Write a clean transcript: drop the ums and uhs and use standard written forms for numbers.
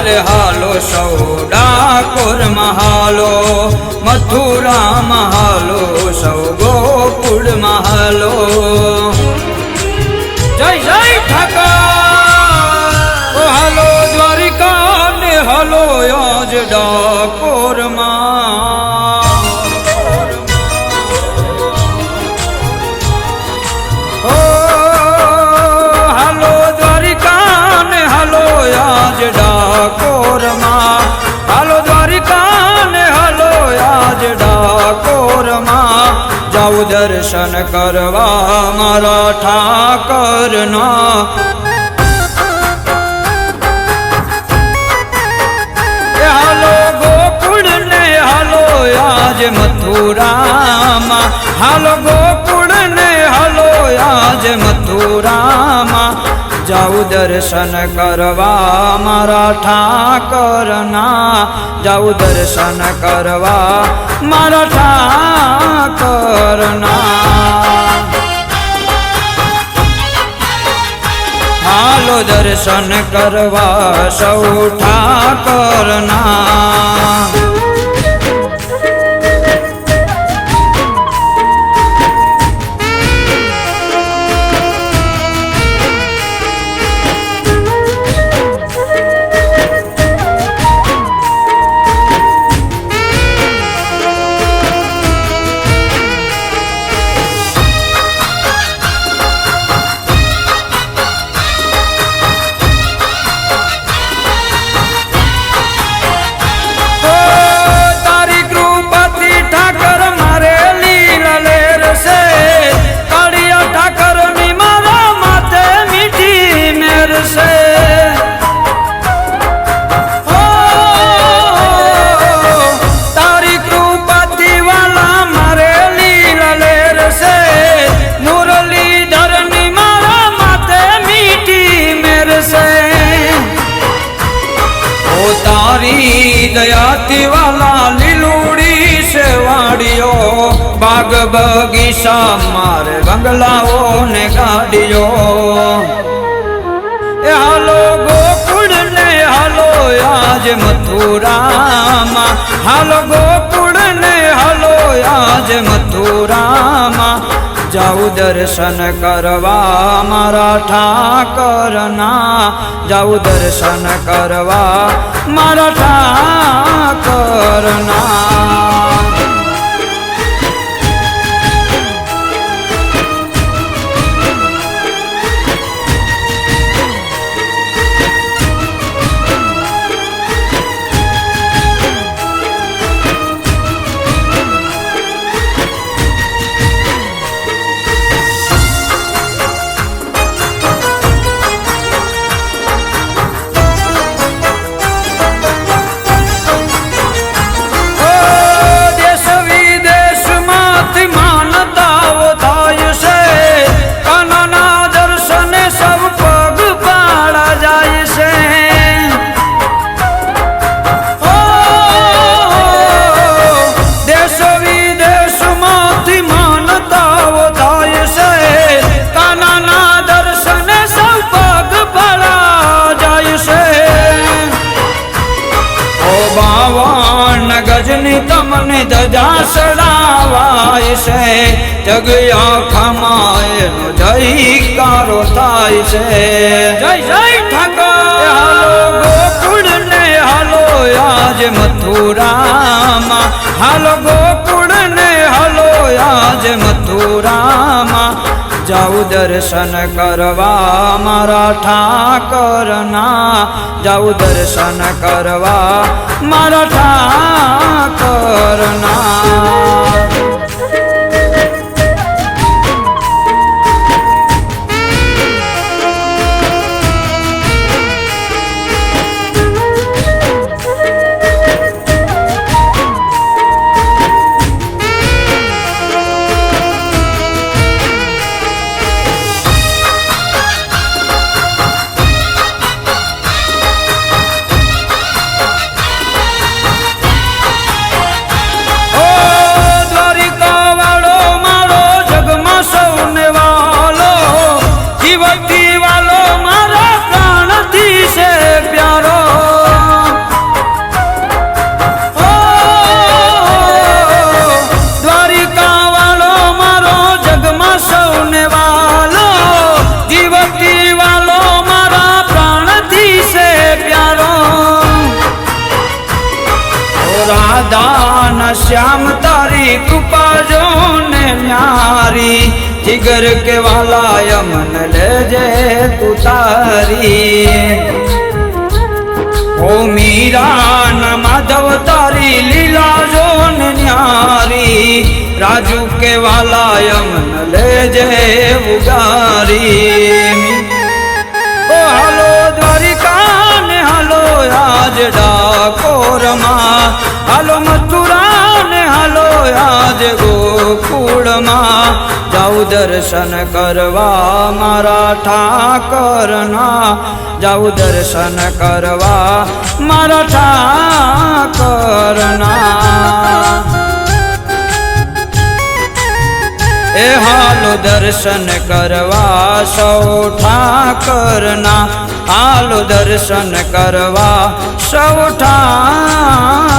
અરે હાલો સૌ ડાકોરમાં હાલો, મથુરામાં હાલો, સૌ ગોકુળમાં હાલો. જય જય ઠાકર. હાલો દ્વારિકા ને હાલો આજ ડાકોરમાં. હાલો દ્વારિકા ને હાલો આજ ડાકોરમાં. હાલો દ્વારિકા ને હાલો આજ ડાકોરમાં. જાઉં દર્શન કરવા મારા ઠાકરના. હાલો ગોકુળ ને હાલો આજ મથુરામાં. હાલો ગોકુળ ને હાલો આજ મથુરામાં. જાઉં દર્શન કરવા મારા ઠાકરના. જાઉં દર્શન કરવા મારા ઠાકરના. હાલો દર્શન કરવા સૌ ઠાકરના. દયાથી વાલા લીલુડી સેવાડીઓ. બાગ બગીચા મારે બંગલાઓ ને ગાડીઓ. એ હાલો ગોકુળ ને હાલો આજ મથુરામાં. હાલો ગોકુળ ને હાલો આજ મથુરામાં. જાઉં દર્શન કરવા મારા ઠાકરના. જાઉં દર્શન કરવા મારા ઠાકરના. ગજની તમને ધજા સડાવાય છે. જગ્યા ખમાયનો જયકારો થાય છે. જય જય ઠાકર. હાલો ગોકુળ ને હાલો આજ મથુરામાં. હાલો ગોકુળ ને હાલો આજ મથુરામાં. જાઉં દર્શન કરવા મારા ઠાકરના. જાઉં દર્શન કરવા મારા ઠાકરના. દ્વારિકા શ્યામ તારી કૃપા જો ને ન્યારી જીગર કે વાલા યમન લેજે તું તારી ઓ મીરા ન માધવ તારી લીલા જો ને ન્યારી રાજુ કે વાલા યમન લેજે ઉગારી ઓ હાલો દ્વારિકા ને હાલો આજ ડાકોરમાં હાલો મથુરા ને હાલો આજ ગોકુળમાં જાઉં દર્શન કરવા મારા ઠાકરના જાઉં દર્શન કરવા મારા ઠાકરના એ હાલો દર્શન કરવા સૌ ઠાકરના હાલો દર્શન કરવા સૌ ઠાકરના